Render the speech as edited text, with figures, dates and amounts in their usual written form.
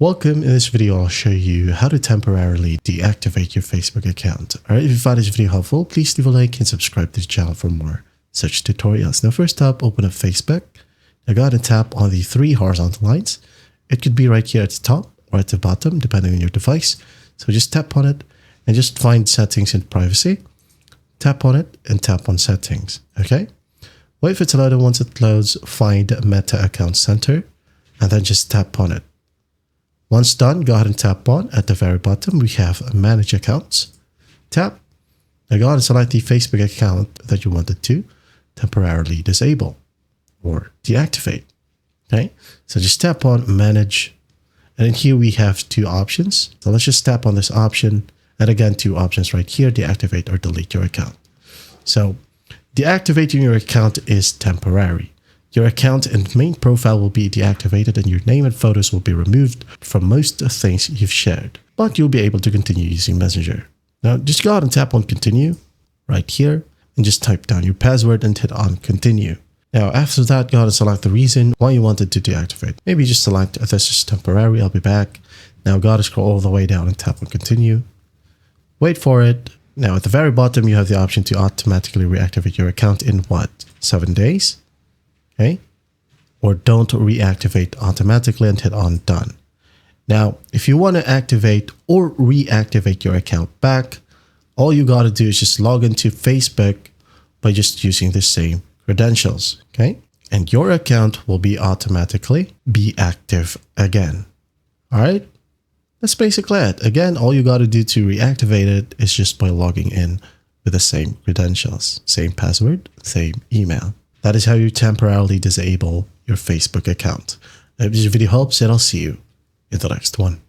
Welcome. In this video, I'll show you how to temporarily deactivate your Facebook account. Alright, if you find this video helpful, please leave a like and subscribe to the channel for more such tutorials. Now first up, open up Facebook. Now go ahead and tap on the three horizontal lines. It could be right here at the top or at the bottom, depending on your device. So just tap on it and just find settings and privacy. Tap on it and tap on settings. Okay. Wait for it to load, and once it loads, find Meta Account Center and then just tap on it. Once done, go ahead and tap on at the very bottom. We have Manage Accounts. Tap. Now go ahead and select the Facebook account that you wanted to temporarily disable or deactivate. Okay, so just tap on Manage. And in here we have two options. So let's just tap on this option. And again, two options right here, deactivate or delete your account. So deactivating your account is temporary. Your account and main profile will be deactivated and your name and photos will be removed from most things you've shared, but you'll be able to continue using Messenger. Now just go ahead and tap on continue right here and just type down your password and hit on continue. Now after that, go ahead and select the reason why you wanted to deactivate. Maybe just select this is temporary, I'll be back. Now go ahead and scroll all the way down and tap on continue. Wait for it. Now at the very bottom, you have the option to automatically reactivate your account in what? 7 days? Okay, or don't reactivate automatically and hit on done. Now, if you want to activate or reactivate your account back, all you got to do is just log into Facebook by just using the same credentials. Okay, and your account will automatically be active again. All right, that's basically it. Again, all you got to do to reactivate it is just by logging in with the same credentials, same password, same email. That is how you temporarily disable your Facebook account. I hope this video helps, and I'll see you in the next one.